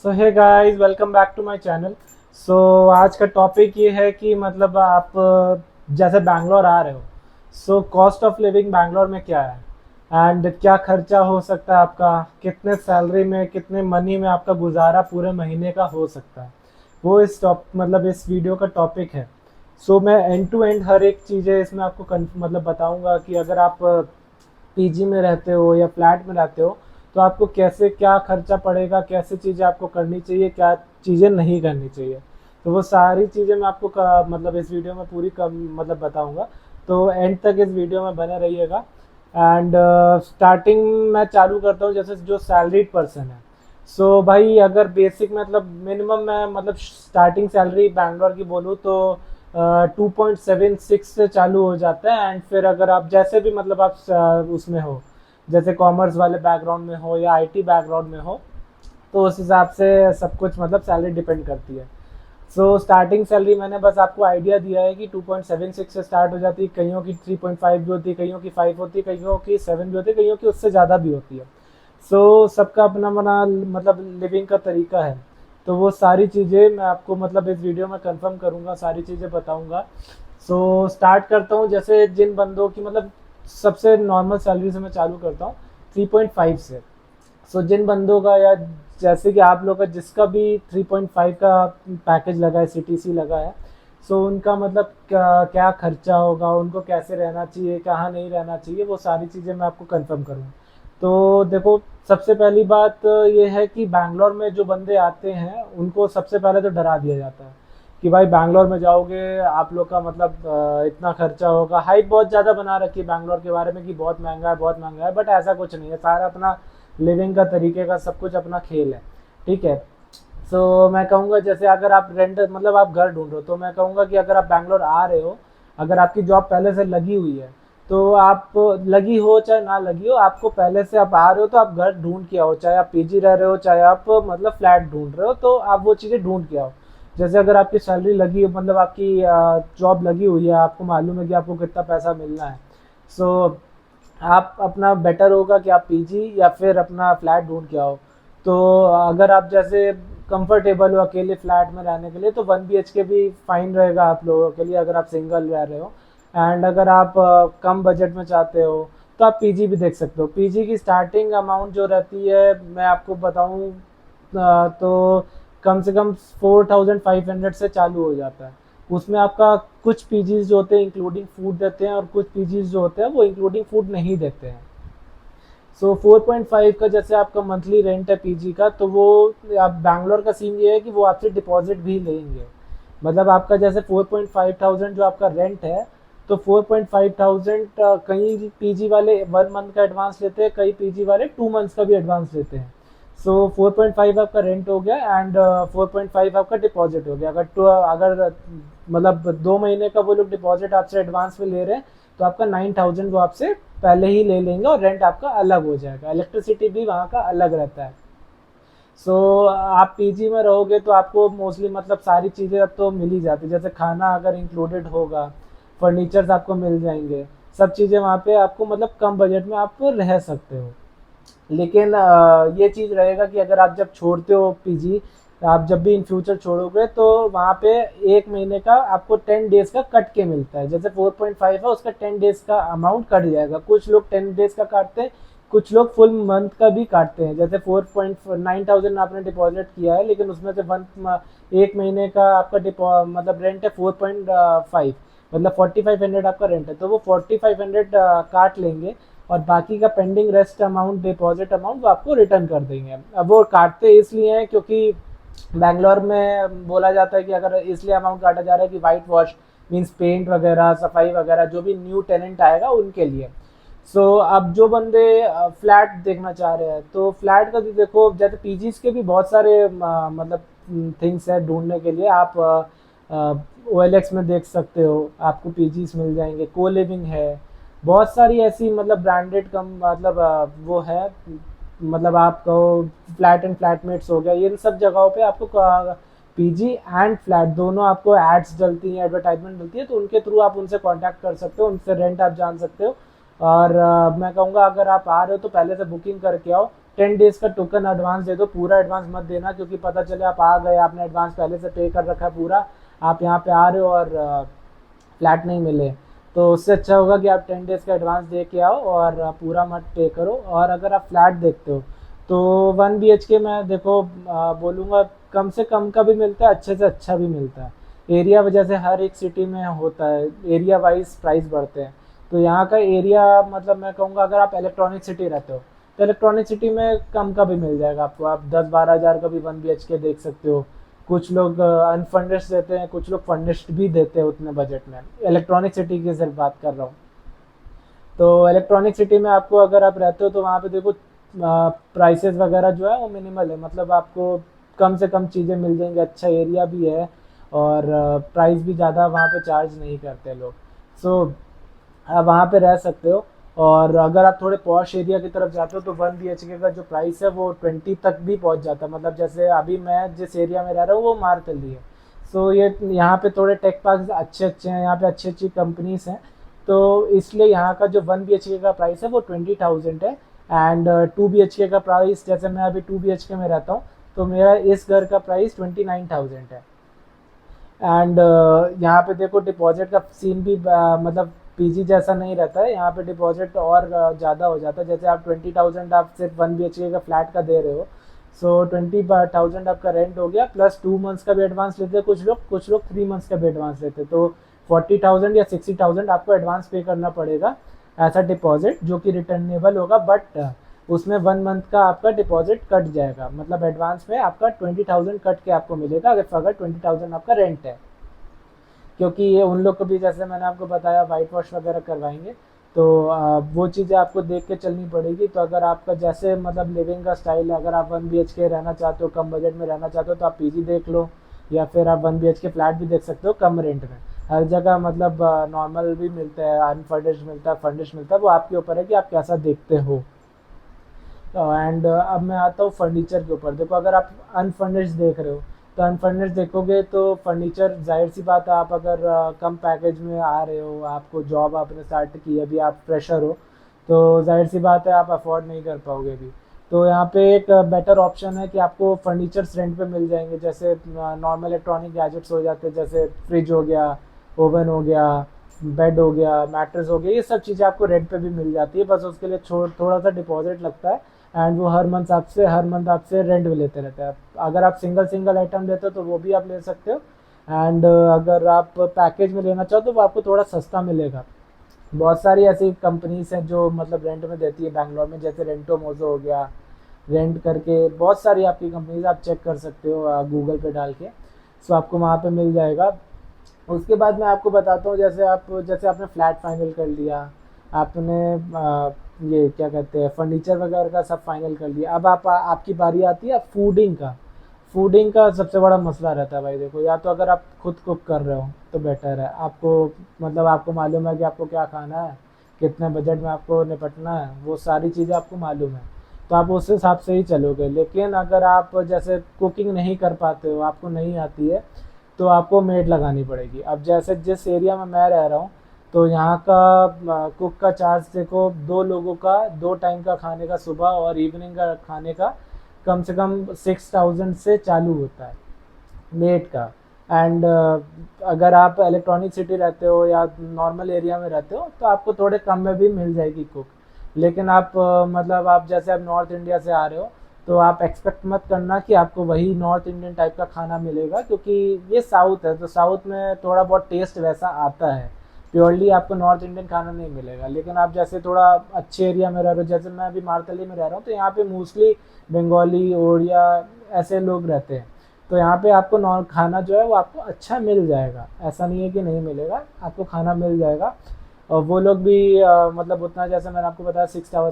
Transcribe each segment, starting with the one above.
So hey guys, welcome back to my channel. So आज का topic ये है कि मतलब आप जैसे बैंगलोर आ रहे हो। So cost of living Bangalore में क्या है एंड क्या खर्चा हो सकता है आपका, कितने सैलरी में, कितने मनी में आपका गुजारा पूरे महीने का हो सकता है, वो इस टॉप मतलब इस वीडियो का टॉपिक है। सो मैं एंड टू एंड हर एक चीज़ें इसमें आपको मतलब बताऊंगा कि अगर आप पीजी में रहते हो या फ्लैट में रहते हो तो आपको कैसे क्या खर्चा पड़ेगा, कैसे चीज़ें आपको करनी चाहिए, क्या चीज़ें नहीं करनी चाहिए। तो वो सारी चीज़ें मैं आपको मतलब इस वीडियो में पूरी मतलब बताऊंगा। तो एंड तक इस वीडियो में बने रहिएगा। एंड स्टार्टिंग मैं चालू करता हूँ जैसे जो सैलरीड पर्सन है। सो भाई अगर बेसिक मतलब मिनिमम मैं मतलब स्टार्टिंग सैलरी बैंगलोर की बोलूँ तो 2.76 से चालू हो जाता है। एंड फिर अगर आप जैसे भी मतलब आप उसमें हो, जैसे कॉमर्स वाले बैकग्राउंड में हो या आईटी बैकग्राउंड में हो, तो उस हिसाब से सब कुछ मतलब सैलरी डिपेंड करती है। सो स्टार्टिंग सैलरी मैंने बस आपको आइडिया दिया है कि 2.76 से स्टार्ट हो जाती है, कईयों की 3.5 भी होती है, कईयों की 5 होती है, कईयों की 7 भी होती है, कईयों की उससे ज़्यादा भी होती है। सबका अपना अपना मतलब लिविंग का तरीका है। तो वो सारी चीज़ें मैं आपको मतलब इस वीडियो में कंफर्म करूँगा, सारी चीज़ें बताऊँगा। स्टार्ट करता हूँ जैसे जिन बंदों की मतलब सबसे नॉर्मल सैलरी से मैं चालू करता हूँ 3.5 से। जिन बंदों का या जैसे कि आप लोग का जिसका भी 3.5 का पैकेज लगा है, सीटीसी लगा है, उनका मतलब क्या खर्चा होगा, उनको कैसे रहना चाहिए, कहाँ नहीं रहना चाहिए, वो सारी चीज़ें मैं आपको कंफर्म करूँगा। तो देखो, सबसे पहली बात ये है कि बैंगलोर में जो बंदे आते हैं उनको सबसे पहले तो डरा दिया जाता है कि भाई बैंगलोर में जाओगे आप लोग का मतलब इतना खर्चा होगा। हाइप बहुत ज़्यादा बना रखी है बैंगलोर के बारे में कि बहुत महंगा है, बहुत महंगा है, बट ऐसा कुछ नहीं है। सारा अपना लिविंग का तरीके का सब कुछ अपना खेल है। ठीक है। मैं कहूँगा जैसे अगर आप रेंट मतलब आप घर ढूंढ रहे हो, तो मैं कहूँगा कि अगर आप बैंगलोर आ रहे हो, अगर आपकी जॉब पहले से लगी हुई है, तो आप लगी हो चाहे ना लगी हो, आपको पहले से आप आ रहे हो तो आप घर ढूंढ के आओ। चाहे आप पीजी रह रहे हो, चाहे आप मतलब फ्लैट ढूंढ रहे हो, तो आप वो चीज़ें ढूंढ के आओ। जैसे अगर आपकी सैलरी लगी मतलब आपकी जॉब लगी हुई है, आपको मालूम है कि आपको कितना पैसा मिलना है। सो आप अपना बेटर होगा कि आप पीजी या फिर अपना फ्लैट ढूंढ के आओ। तो अगर आप जैसे कंफर्टेबल हो अकेले फ्लैट में रहने के लिए, तो 1 BHK भी फाइन रहेगा आप लोगों के लिए अगर आप सिंगल रह रहे हो। एंड अगर आप कम बजट में चाहते हो तो आप पीजी भी देख सकते हो। पीजी की स्टार्टिंग अमाउंट जो रहती है मैं आपको बताऊं तो कम से कम 4,500 से चालू हो जाता है। उसमें आपका कुछ पीजीज जो होते हैं इंक्लूडिंग फूड देते हैं और कुछ पीजीज जो होते हैं वो इंक्लूडिंग फूड नहीं देते हैं। 4.5 का जैसे आपका मंथली रेंट है पीजी का, तो वो आप बैंगलोर का सीन ये है कि वो आपसे डिपॉजिट भी लेंगे। मतलब आपका जैसे 4.5 थाउजेंड जो आपका रेंट है, तो 4.5 थाउजेंड कई पीजी वाले 1 मंथ का एडवांस लेते हैं, कई पीजी वाले 2 मंथ्स का भी एडवांस लेते हैं। 4.5 आपका रेंट हो गया एंड 4.5 आपका डिपॉजिट हो गया। अगर मतलब 2 महीने का वो लोग डिपॉजिट आपसे एडवांस में ले रहे हैं, तो आपका 9,000 वो आपसे पहले ही ले लेंगे और रेंट आपका अलग हो जाएगा। इलेक्ट्रिसिटी भी वहाँ का अलग रहता है। आप पीजी में रहोगे तो आपको मोस्टली मतलब सारी चीज़ें अब तो मिल ही जाती है। जैसे खाना अगर इंक्लूडेड होगा, फर्नीचर्स आपको मिल जाएंगे, सब चीज़ें वहाँ पे आपको मतलब कम बजट में आप रह सकते हो। लेकिन ये चीज़ रहेगा कि अगर आप जब छोड़ते हो पीजी, आप जब भी इन फ्यूचर छोड़ोगे, तो वहाँ पे 1 महीने का आपको 10 डेज का कट के मिलता है। जैसे 4.5 है, उसका 10 डेज का अमाउंट कट जाएगा। कुछ लोग 10 डेज का काटते हैं, कुछ लोग फुल मंथ का भी काटते हैं। जैसे 4.9 थाउजेंड आपने डिपॉजिट किया है, लेकिन उसमें से 1 महीने का आपका मतलब रेंट है 4.5, मतलब 4,500 आपका रेंट है, तो वो 4,500 काट लेंगे और बाकी का pending rest amount, deposit amount, वो आपको रिटर्न कर देंगे। अब वो काटते इसलिए हैं क्योंकि बैंगलोर में बोला जाता है कि अगर इसलिए अमाउंट काटा जा रहा है कि वाइट वॉश मीन्स पेंट वगैरह, सफाई वगैरह, जो भी न्यू टेनेंट आएगा उनके लिए। अब जो बंदे फ्लैट देखना चाह रहे हैं, तो फ्लैट का भी देखो, जैसे पीजीज के भी बहुत सारे मतलब थिंग्स है ढूंढने के लिए। आप OLX में देख सकते हो, आपको पीजीज मिल जाएंगे। को लिविंग है, बहुत सारी ऐसी मतलब ब्रांडेड कम मतलब वो है, मतलब आप कहो फ्लैट एंड फ्लैटमेट्स हो गया, इन सब जगहों पे आपको पीजी एंड फ्लैट दोनों आपको एड्स डलती हैं, एडवर्टाइजमेंट डलती है, तो उनके थ्रू आप उनसे कांटेक्ट कर सकते हो, उनसे रेंट आप जान सकते हो। और मैं कहूँगा अगर आप आ रहे हो तो पहले से बुकिंग करके आओ, 10 डेज का टोकन एडवांस दे दो, पूरा एडवांस मत देना, क्योंकि पता चले आप आ गए, आपने एडवांस पहले से पे कर रखा है पूरा, आप यहाँ पे आ रहे हो और फ्लैट नहीं मिले। तो उससे अच्छा होगा कि आप 10 डेज का एडवांस दे के आओ और पूरा मत पे करो। और अगर आप फ्लैट देखते हो तो 1 BHK में देखो, बोलूँगा कम से कम का भी मिलता है, अच्छे से अच्छा भी मिलता है। एरिया वजह से हर एक सिटी में होता है, एरिया वाइज प्राइस बढ़ते हैं। तो यहाँ का एरिया मतलब मैं कहूँगा अगर आप इलेक्ट्रॉनिक सिटी रहते हो तो इलेक्ट्रॉनिक सिटी में कम का भी मिल जाएगा आपको, आप 10-12 हज़ार का भी 1 BHK देख सकते हो। कुछ लोग अनफर्निश्ड देते हैं, कुछ लोग फर्निश्ड भी देते हैं उतने बजट में। इलेक्ट्रॉनिक सिटी की सिर्फ बात कर रहा हूँ। तो इलेक्ट्रॉनिक सिटी में आपको अगर आप रहते हो तो वहाँ पे देखो प्राइसेस वगैरह जो है वो मिनिमल है, मतलब आपको कम से कम चीज़ें मिल जाएंगी, अच्छा एरिया भी है और प्राइस भी ज़्यादा वहाँ पे चार्ज नहीं करते लोग। सो आप वहाँ पे रह सकते हो। और अगर आप थोड़े पॉश एरिया की तरफ जाते हो तो 1 BHK का जो प्राइस है वो 20 तक भी पहुँच जाता है। मतलब जैसे अभी मैं जिस एरिया में रह रहा हूँ वो मारतली है। सो ये यहाँ पे थोड़े टेक पार्क अच्छे अच्छे हैं, यहाँ पे अच्छी अच्छी कंपनीज हैं। तो इसलिए यहाँ का जो 1 BHK का प्राइस है वो 20,000 है। एंड 2 BHK का प्राइस, जैसे मैं अभी 2 BHK में रहता हूँ तो मेरा इस घर का प्राइस 29,000 है। एंड यहाँ पे देखो डिपॉजिट का सीन भी मतलब पीजी जैसा नहीं रहता है, यहाँ पे डिपॉजिट और ज़्यादा हो जाता है। जैसे आप 20,000 आप सिर्फ 1 BHK का फ्लैट का दे रहे हो, सो 20,000 आपका रेंट हो गया, प्लस 2 मंथ्स का भी एडवांस लेते हैं कुछ लोग 3 मंथ्स का भी एडवांस लेते हैं। तो 40,000 या 60,000 आपको एडवांस पे करना पड़ेगा ऐसा डिपॉजिट, जो कि रिटर्नेबल होगा। बट उसमें 1 मंथ का आपका डिपॉजिट कट जाएगा, मतलब एडवांस में आपका 20,000 कट के आपको मिलेगा अगर 20,000 आपका रेंट है। क्योंकि ये उन लोग को भी, जैसे मैंने आपको बताया, वाइट वॉश वगैरह करवाएंगे। तो वो चीज़ें आपको देख के चलनी पड़ेगी। तो अगर आपका जैसे मतलब लिविंग का स्टाइल है, अगर आप 1 BHK रहना चाहते हो, कम बजट में रहना चाहते हो, तो आप पीजी देख लो, या फिर आप 1 BHK फ्लैट भी देख सकते हो कम रेंट में। हर जगह मतलब नॉर्मल भी मिलता है, अनफर्निश्ड मिलता है, फर्निश्ड मिलता है, वो आपके ऊपर है कि आप कैसा देखते हो। एंड अब मैं आता हूँ फर्नीचर के ऊपर। देखो अगर आप अनफर्निश्ड देख रहे हो तो अनफर्निश्ड देखोगे तो फर्नीचर, जाहिर सी बात है, आप अगर कम पैकेज में आ रहे हो, आपको जॉब आपने स्टार्ट की, अभी आप फ्रेशर हो, तो जाहिर सी बात है आप अफोर्ड नहीं कर पाओगे अभी। तो यहाँ पे एक बेटर ऑप्शन है कि आपको फर्नीचर्स रेंट पे मिल जाएंगे। जैसे नॉर्मल इलेक्ट्रॉनिक गैजेट्स हो जाते हैं, जैसे फ्रिज हो गया, ओवन हो गया, बेड हो गया, मैट्रेस हो गया, ये सब चीज़ें आपको रेंट पे भी मिल जाती है। बस उसके लिए थोड़ा सा डिपॉजिट लगता है। एंड वो हर मंथ आपसे रेंट भी लेते रहते हैं। अगर आप सिंगल सिंगल आइटम लेते हो तो वो भी आप ले सकते हो। एंड अगर आप पैकेज में लेना चाहो तो वो आपको थोड़ा सस्ता मिलेगा। बहुत सारी ऐसी कंपनीज हैं जो मतलब रेंट में देती है बैंगलोर में, जैसे रेंटो मोजो हो गया, रेंट करके बहुत सारी आपकी कंपनीज, आप चेक कर सकते हो गूगल पे डाल के। सो आपको वहाँ पे मिल जाएगा। उसके बाद मैं आपको बताता हूँ, जैसे आपने फ्लैट फाइनल कर लिया, आपने ये क्या कहते हैं फर्नीचर वगैरह का सब फाइनल कर लिया, अब आपकी बारी आती है फूडिंग का। फूडिंग का सबसे बड़ा मसला रहता है भाई। देखो, या तो अगर आप खुद कुक कर रहे हो तो बेटर है आपको, मतलब आपको मालूम है कि आपको क्या खाना है, कितने बजट में आपको निपटना है, वो सारी चीज़ें आपको मालूम है, तो आप उस हिसाब से ही चलोगे। लेकिन अगर आप जैसे कुकिंग नहीं कर पाते हो, आपको नहीं आती है, तो आपको मेड लगानी पड़ेगी। अब जैसे जिस एरिया में मैं रह रहा हूँ तो यहाँ का कुक का चार्ज देखो, 2 लोगों का 2 टाइम का खाने का, सुबह और इवनिंग का खाने का, कम से कम 6,000 से चालू होता है मेड का। एंड अगर आप इलेक्ट्रॉनिक सिटी रहते हो या नॉर्मल एरिया में रहते हो तो आपको थोड़े कम में भी मिल जाएगी कुक। लेकिन आप मतलब आप जैसे आप नॉर्थ इंडिया से आ रहे हो तो आप एक्सपेक्ट मत करना कि आपको वही नॉर्थ इंडियन टाइप का खाना मिलेगा, क्योंकि ये साउथ है तो साउथ में थोड़ा बहुत टेस्ट वैसा आता है। प्योरली आपको नॉर्थ इंडियन खाना नहीं मिलेगा। लेकिन आप जैसे थोड़ा अच्छे एरिया में रह रहे हो, जैसे मैं अभी मारतली में रह रहा हूँ, तो यहाँ पे मोस्टली बंगाली, ओडिया ऐसे लोग रहते हैं। तो यहाँ पे आपको नॉन खाना जो है वो आपको अच्छा मिल जाएगा, ऐसा नहीं है कि नहीं मिलेगा, आपको खाना मिल जाएगा। और वो लोग भी मतलब उतना, जैसे मैंने आपको बताया, 6,000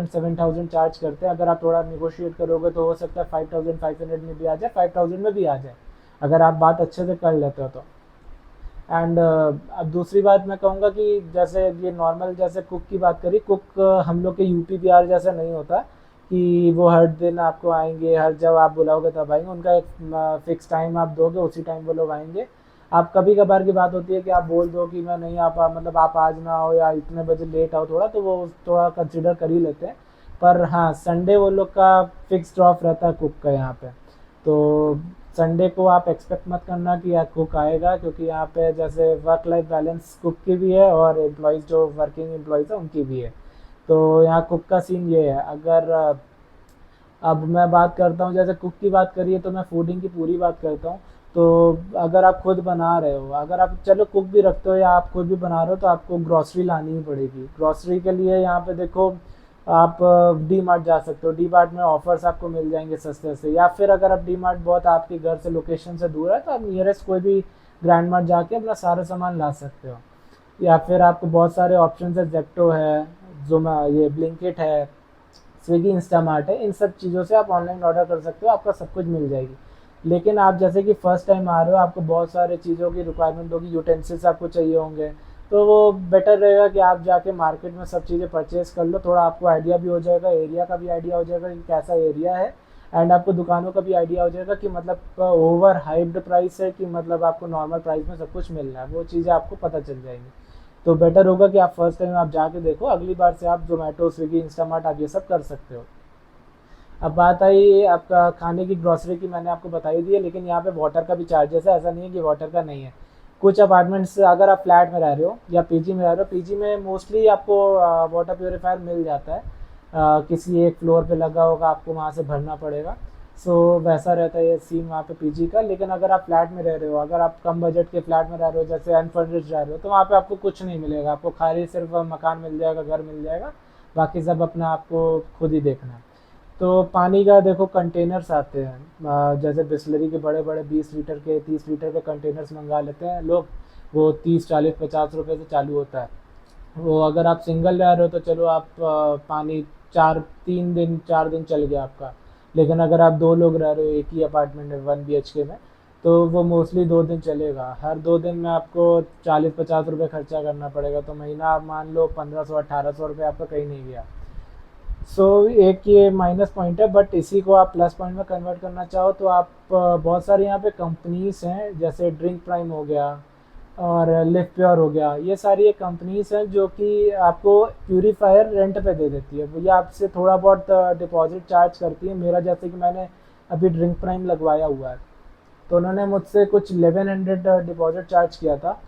7,000 चार्ज करते हैं। अगर आप थोड़ा निगोशिएट करोगे तो हो सकता है 5,500 में भी आ जाए, 5,000 में भी आ जाए, अगर आप बात अच्छे से कर लेते हो तो। एंड अब दूसरी बात मैं कहूँगा कि जैसे ये नॉर्मल, जैसे कुक की बात करी, कुक हम लोग के यूपी बिहार जैसा नहीं होता कि वो हर दिन आपको आएंगे, हर जब आप बुलाओगे तब आएंगे। उनका एक फिक्स टाइम आप दोगे, उसी टाइम वो लोग आएंगे। आप कभी कभार की बात होती है कि आप बोल दो कि मैं नहीं आ पा, मतलब आप आज ना आओ या इतने बजे लेट आओ थोड़ा, तो वो थोड़ा कंसिडर कर ही लेते हैं। पर हाँ संडे वो लोग का फिक्स्ड ऑफ रहता है कुक का यहाँ पे। तो संडे को आप एक्सपेक्ट मत करना कि यार कुक आएगा, क्योंकि यहाँ पे जैसे वर्क लाइफ बैलेंस कुक की भी है और एम्प्लॉयज़ जो वर्किंग एम्प्लॉयज़ है उनकी भी है। तो यहाँ कुक का सीन ये है। अगर अब मैं बात करता हूँ, जैसे कुक की बात करिए तो मैं फूडिंग की पूरी बात करता हूँ। तो अगर आप खुद बना रहे हो, अगर आप चलो कुक भी रखते हो या आप खुद भी बना रहे हो, तो आपको ग्रॉसरी लानी ही पड़ेगी। ग्रॉसरी के लिए यहाँ पे देखो, आप डी मार्ट जा सकते हो। डी मार्ट में ऑफर्स आपको मिल जाएंगे सस्ते से, या फिर अगर आप डी मार्ट बहुत आपके घर से लोकेशन से दूर है तो आप नियरेस्ट कोई भी ग्रैंड मार्ट जाके अपना सारा सामान ला सकते हो। या फिर आपको बहुत सारे ऑप्शन है, जेप्टो है, जोमा ये ब्लिंकिट है, स्विगी इंस्टामार्ट है, इन सब चीज़ों से आप ऑनलाइन ऑर्डर कर सकते हो, आपका सब कुछ मिल जाएगी। लेकिन आप जैसे कि फर्स्ट टाइम आ रहे हो, आपको बहुत सारे चीज़ों की रिक्वायरमेंट होगी, यूटेंसिल्स आपको चाहिए होंगे, तो वो बेटर रहेगा कि आप जाके मार्केट में सब चीज़ें परचेज कर लो। थोड़ा आपको आइडिया भी हो जाएगा, एरिया का भी आइडिया हो जाएगा कि कैसा एरिया है, एंड आपको दुकानों का भी आइडिया हो जाएगा कि मतलब ओवर हाइप्ड प्राइस है कि मतलब आपको नॉर्मल प्राइस में सब कुछ मिल रहा है, वो चीज़ें आपको पता चल जाएंगी। तो बेटर होगा कि आप फर्स्ट टाइम आप जाके देखो, अगली बार से आप जोमेटो स्विगी इंस्टामार्ट आप ये सब कर सकते हो। अब बात आई आपका खाने की, ग्रॉसरी की मैंने आपको बताई दी है, लेकिन यहाँ पे वाटर का भी चार्जेस है, ऐसा नहीं है कि वाटर का नहीं है। कुछ अपार्टमेंट्स, अगर आप फ्लैट में रह रहे हो या पीजी में रह रहे हो, पीजी में मोस्टली आपको वाटर प्योरीफायर मिल जाता है। किसी एक फ्लोर पे लगा होगा, आपको वहाँ से भरना पड़ेगा। सो वैसा रहता है ये सीन वहाँ पे पीजी का। लेकिन अगर आप फ्लैट में रह रहे हो, अगर आप कम बजट के फ्लैट में रह रहे हो, जैसे अनफर्निश्ड रह रहे हो, तो वहाँ पे आपको कुछ नहीं मिलेगा, आपको खाली सिर्फ मकान मिल जाएगा, घर मिल जाएगा, बाकी सब अपना आपको खुद ही देखना है। तो पानी का देखो, कंटेनर्स आते हैं, जैसे बिस्लरी के बड़े बड़े 20 लीटर के 30 लीटर के कंटेनर्स मंगा लेते हैं लोग। वो 30 40 50 रुपए से चालू होता है। वो अगर आप सिंगल रह रहे हो तो चलो आप पानी 4 3 दिन 4 दिन चल गया आपका। लेकिन अगर आप दो लोग रह रहे हो एक ही अपार्टमेंट में 1 BHK में, तो वो मोस्टली 2 दिन चलेगा। हर 2 दिन में आपको 40 50 रुपये खर्चा करना पड़ेगा, तो महीना आप मान लो 1500 1800 रुपये आपका कहीं नहीं गया। सो एक ये माइनस पॉइंट है, बट इसी को आप प्लस पॉइंट में कन्वर्ट करना चाहो तो आप बहुत सारी यहाँ पे कंपनीज हैं, जैसे ड्रिंक प्राइम हो गया और लिव प्योर हो गया, ये सारी एक कंपनीज हैं जो कि आपको प्यूरीफायर रेंट पे दे देती है। वो ये आपसे थोड़ा बहुत डिपॉजिट चार्ज करती है। मेरा जैसे कि मैंने अभी ड्रिंक प्राइम लगवाया हुआ है, तो उन्होंने मुझसे कुछ 1100 डिपॉजिट चार्ज किया था।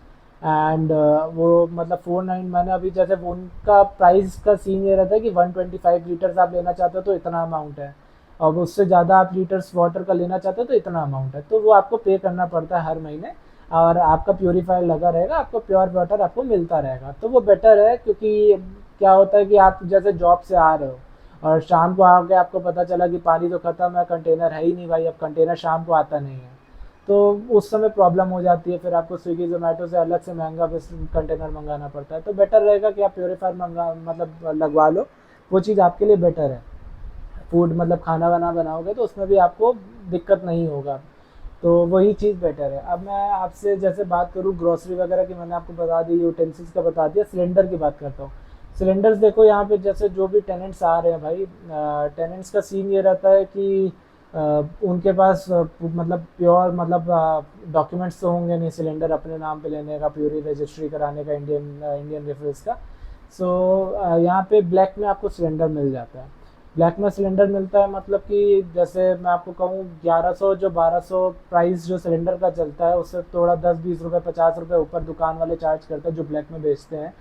एंड वो मतलब 49, मैंने अभी जैसे वो उनका प्राइस का सीन ये रहता है कि 125 लीटर्स आप लेना चाहते हो तो इतना अमाउंट है, और उससे ज़्यादा आप लीटर्स वाटर का लेना चाहते हो तो इतना अमाउंट है, तो वो आपको पे करना पड़ता है हर महीने। और आपका प्योरीफायर लगा रहेगा, आपको प्योर वाटर आपको मिलता रहेगा, तो वो बेटर है। क्योंकि क्या होता है कि आप जैसे जॉब से आ रहे हो और शाम को आके आपको पता चला कि पानी तो ख़त्म है, कंटेनर है ही नहीं भाई, अब कंटेनर शाम को आता नहीं है, तो उस समय प्रॉब्लम हो जाती है, फिर आपको स्विगी जोमेटो से अलग से महंगा कंटेनर मंगाना पड़ता है। तो बेटर रहेगा कि आप प्योरीफायर मंगा मतलब लगवा लो, वो चीज़ आपके लिए बेटर है। फूड मतलब खाना वाना बनाओगे तो उसमें भी आपको दिक्कत नहीं होगा, तो वही चीज़ बेटर है। अब मैं आपसे जैसे बात करूँ ग्रोसरी वगैरह की, मैंने आपको बता दी, यूटेंसिल्स का बता दिया, सिलेंडर की बात करता हूँ। सिलेंडर्स देखो, यहाँ पे जैसे जो भी टेनेंट्स आ रहे हैं भाई, टेनेंट्स का सीन ये रहता है कि उनके पास मतलब प्योर मतलब डॉक्यूमेंट्स तो होंगे नहीं सिलेंडर अपने नाम पे लेने का, प्यूरी रजिस्ट्री कराने का, इंडियन रेफरेंस का। सो यहाँ पे ब्लैक में आपको सिलेंडर मिल जाता है। ब्लैक में सिलेंडर मिलता है मतलब कि जैसे मैं आपको कहूँ 1100 जो 1200 प्राइस जो सिलेंडर का चलता है, उससे थोड़ा 10 20 रुपये 50 रुपये ऊपर दुकान वाले चार्ज करते हैं जो ब्लैक में बेचते हैं।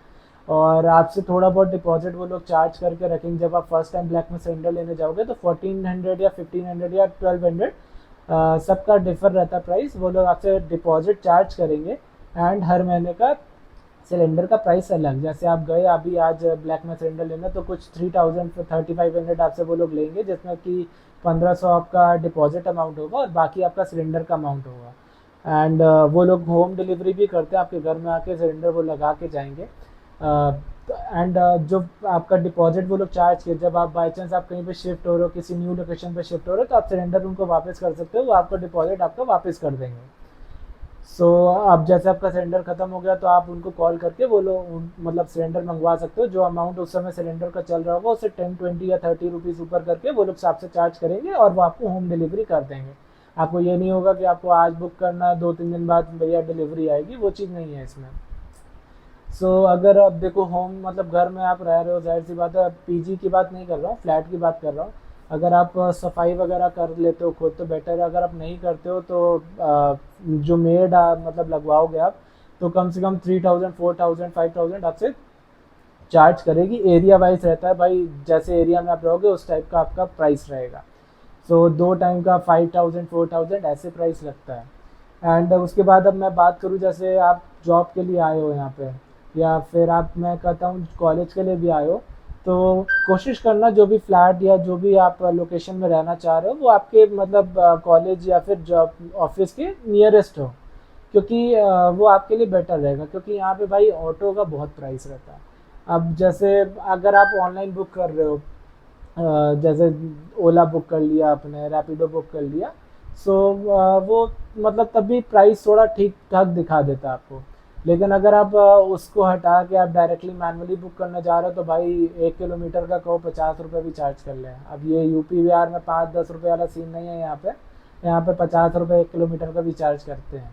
और आपसे थोड़ा बहुत डिपॉजिट वो लोग चार्ज करके रखेंगे। जब आप फर्स्ट टाइम ब्लैक में सिलेंडर लेने जाओगे तो 1400 या 1500 या 1200, सबका डिफर रहता है प्राइस, वो लोग आपसे डिपॉजिट चार्ज करेंगे। एंड हर महीने का सिलेंडर का प्राइस अलग, जैसे आप गए अभी आज ब्लैक में सिलेंडर लेना, तो कुछ 3000 3500 आपसे वो लोग लेंगे, जिसमें कि 1500 आपका डिपॉजिट अमाउंट होगा और बाकी आपका सिलेंडर का अमाउंट होगा। एंड वो लोग होम डिलीवरी भी करते हैं, आपके घर में आके सिलेंडर वो लगा के जाएंगे। एंड जो आपका डिपॉजिट वो लोग चार्ज किए, जब आप बाई चांस आप कहीं पे शिफ्ट हो रहे हो, किसी न्यू लोकेशन पे शिफ्ट हो रहे हो, तो आप सिलेंडर उनको वापस कर सकते हो, वो आपका डिपॉजिट आपका वापस कर देंगे। सो अब जैसे आपका सिलेंडर ख़त्म हो गया तो आप उनको कॉल करके वो लोग मतलब सिलेंडर मंगवा सकते हो। जो अमाउंट उस समय सिलेंडर का चल रहा होगा उससे 10 20 या 30 रुपीज़ ऊपर करके वो लोग आपसे चार्ज करेंगे और वो आपको होम डिलीवरी कर देंगे। आपको ये नहीं होगा कि आपको आज बुक करना है 2 3 दिन बाद भैया डिलीवरी आएगी, वो चीज़ नहीं है इसमें। अगर आप देखो होम मतलब घर में आप रह रहे हो, जाहिर सी बात है, पीजी की बात नहीं कर रहा हूँ, फ्लैट की बात कर रहा हूँ। अगर आप सफाई वगैरह कर लेते हो खुद तो बेटर है, अगर आप नहीं करते हो तो जो मेड मतलब लगवाओगे आप, तो कम से कम 3000 4000 5000 आपसे चार्ज करेगी। एरिया वाइज रहता है भाई, जैसे एरिया में आप रहोगे उस टाइप का आपका प्राइस रहेगा। 2 टाइम का 5000 4000 ऐसे प्राइस लगता है। एंड उसके बाद अब मैं बात करूँ, जैसे आप जॉब के लिए आए हो यहाँ पे, या फिर आप मैं कहता हूँ कॉलेज के लिए भी आए हो, तो कोशिश करना जो भी फ्लैट या जो भी आप लोकेशन में रहना चाह रहे हो वो आपके मतलब कॉलेज या फिर जॉब ऑफिस के नियरेस्ट हो, क्योंकि वो आपके लिए बेटर रहेगा, क्योंकि यहाँ पे भाई ऑटो का बहुत प्राइस रहता है। अब जैसे अगर आप ऑनलाइन बुक कर रहे हो, जैसे ओला बुक कर लिया आपने, रैपिडो बुक कर लिया, वो मतलब तब भी प्राइस थोड़ा ठीक ठाक दिखा देता है आपको। लेकिन अगर आप उसको हटा के आप डायरेक्टली मैनुअली बुक करने जा रहे हो तो भाई 1 किलोमीटर का कहो 50 रुपये भी चार्ज कर ले। अब ये यूपी बिहार में 5-10 रुपये वाला सीन नहीं है यहाँ पे 50 रुपये 1 किलोमीटर का भी चार्ज करते हैं।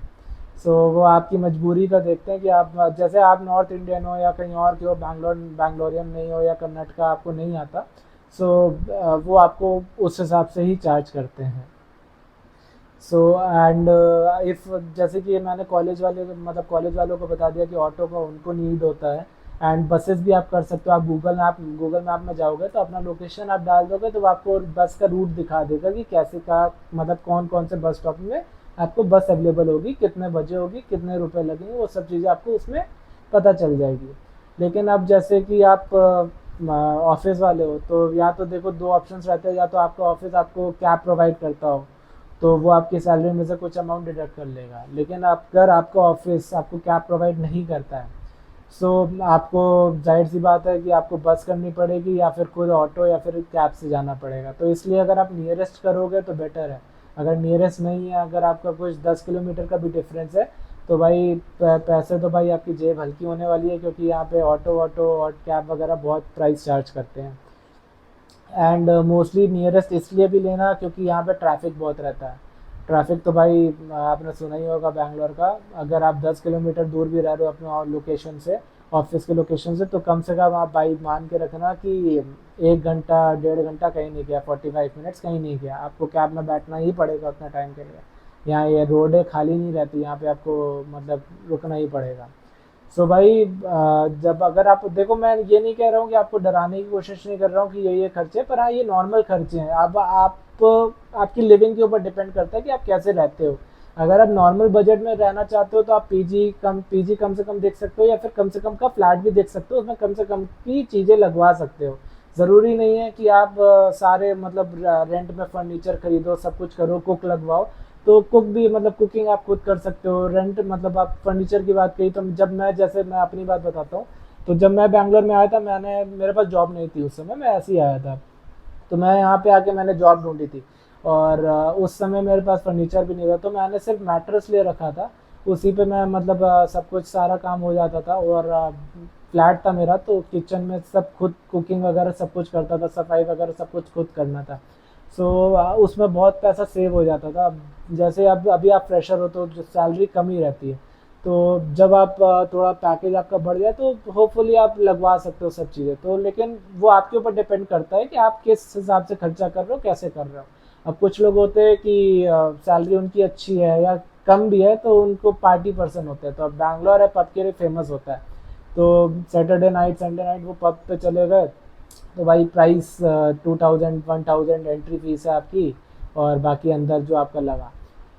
वो आपकी मजबूरी का देखते हैं कि आप जैसे आप नॉर्थ इंडियन हो या कहीं और के हो, बैंगलोरियन नहीं हो या कर्नाटका आपको नहीं आता, वो आपको उस हिसाब से ही चार्ज करते हैं। एंड इफ़ जैसे कि मैंने कॉलेज वालों को बता दिया कि ऑटो का उनको नीड होता है। एंड बसेस भी आप कर सकते हो, आप गूगल मैप में जाओगे तो अपना लोकेशन आप डाल दोगे तो वो आपको बस का रूट दिखा देगा कि कैसे का मतलब कौन कौन से बस स्टॉप में आपको बस अवेलेबल होगी, कितने बजे होगी, कितने रुपए लगेंगे, वो सब चीज़ें आपको उसमें पता चल जाएगी। लेकिन अब जैसे कि आप ऑफिस वाले हो तो या तो देखो दो ऑप्शंस रहते हैं, या तो आपका ऑफिस आपको कैब प्रोवाइड करता हो तो वो आपकी सैलरी में से कुछ अमाउंट डिडक्ट कर लेगा। लेकिन अगर आपका ऑफिस आपको कैब प्रोवाइड नहीं करता है, आपको जाहिर सी बात है कि आपको बस करनी पड़ेगी या फिर खुद ऑटो या फिर कैब से जाना पड़ेगा। तो इसलिए अगर आप नियरेस्ट करोगे तो बेटर है। अगर नियरेस्ट नहीं है, अगर आपका कुछ 10 किलोमीटर का भी डिफरेंस है, तो भाई पैसे तो भाई आपकी जेब हल्की होने वाली है, क्योंकि यहाँ पे ऑटो ऑटो और कैब वगैरह बहुत प्राइस चार्ज करते हैं। एंड मोस्टली नियरेस्ट इसलिए भी लेना क्योंकि यहाँ पे ट्रैफिक बहुत रहता है। ट्रैफिक तो भाई आपने सुना ही होगा बैंगलोर का। अगर आप 10 किलोमीटर दूर भी रह रहे हो अपने लोकेशन से, ऑफिस के लोकेशन से, तो कम से कम आप भाई मान के रखना कि 1 घंटा 1.5 घंटा कहीं नहीं गया, 45 मिनट्स कहीं नहीं गया, आपको कैब में बैठना ही पड़ेगा उतना टाइम के लिए। यहाँ ये रोडें खाली नहीं रहती, यहाँ पे आपको मतलब रुकना ही पड़ेगा। भाई जब अगर आप देखो, मैं ये नहीं कह रहा हूँ कि आपको डराने की कोशिश नहीं कर रहा हूँ कि ये खर्चे, पर हाँ ये नॉर्मल खर्चे हैं। अब आप आपकी लिविंग के ऊपर डिपेंड करता है कि आप कैसे रहते हो। अगर आप नॉर्मल बजट में रहना चाहते हो तो आप पीजी कम से कम देख सकते हो, या फिर कम से कम का फ्लैट भी देख सकते हो, उसमें कम से कम की चीज़ें लगवा सकते हो। ज़रूरी नहीं है कि आप सारे मतलब रेंट में फर्नीचर खरीदो, सब कुछ करो, कुक लगवाओ। तो कुक भी मतलब कुकिंग आप खुद कर सकते हो। रेंट मतलब आप फर्नीचर की बात कही तो जब मैं जैसे मैं अपनी बात बताता हूँ, तो जब मैं बैंगलोर में आया था, मेरे पास जॉब नहीं थी उस समय, मैं ऐसे ही आया था। तो मैं यहाँ पे आके मैंने जॉब ढूंढी थी, और उस समय मेरे पास फर्नीचर भी नहीं था, तो मैंने सिर्फ मैट्रेस ले रखा था। उसी पे मैं मतलब सब कुछ सारा काम हो जाता था। और फ्लैट था मेरा, तो किचन में सब खुद कुकिंग वगैरह सब कुछ करता था, सफाई वगैरह सब कुछ खुद करना था। उसमें बहुत पैसा सेव हो जाता था। अब जैसे अब अभी आप फ्रेशर हो तो सैलरी कम ही रहती है, तो जब आप थोड़ा पैकेज आपका बढ़ जाए तो होपफुली आप लगवा सकते हो सब चीज़ें। तो लेकिन वो आपके ऊपर डिपेंड करता है कि आप किस हिसाब से खर्चा कर रहे हो, कैसे कर रहे हो। अब कुछ लोग होते हैं कि सैलरी उनकी अच्छी है या कम भी है, तो उनको पार्टी पर्सन होते हैं। तो अब बैंगलोर है, पब के लिए फेमस होता है। तो सैटरडे नाइट संडे नाइट वो पब पे चले गए, तो भाई प्राइस 2000 1,000 एंट्री फीस है आपकी, और बाकी अंदर जो आपका लगा।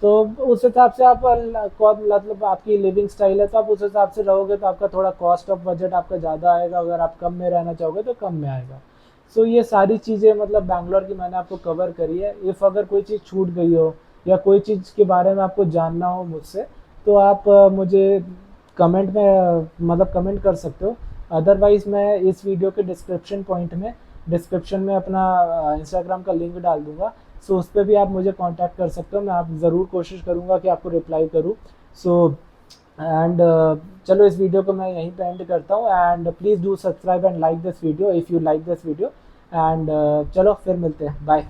तो उस हिसाब से आप मतलब आपकी लिविंग स्टाइल है तो आप उस हिसाब से रहोगे, तो आपका थोड़ा कॉस्ट ऑफ बजट आपका ज़्यादा आएगा। अगर आप कम में रहना चाहोगे तो कम में आएगा। ये सारी चीज़ें मतलब बैंगलोर की मैंने आपको कवर करी है। इफ़ अगर कोई चीज़ छूट गई हो या कोई चीज़ के बारे में आपको जानना हो मुझसे, तो आप मुझे कमेंट में मतलब कमेंट कर सकते हो। अदरवाइज़ मैं इस वीडियो के डिस्क्रिप्शन में अपना इंस्टाग्राम का लिंक डाल दूंगा। उस पर भी आप मुझे कांटेक्ट कर सकते हो। मैं आप ज़रूर कोशिश करूंगा कि आपको रिप्लाई करूं। एंड चलो इस वीडियो को मैं यहीं पे एंड करता हूँ। And please do subscribe and like this video if you like this video. And चलो फिर मिलते हैं, बाय।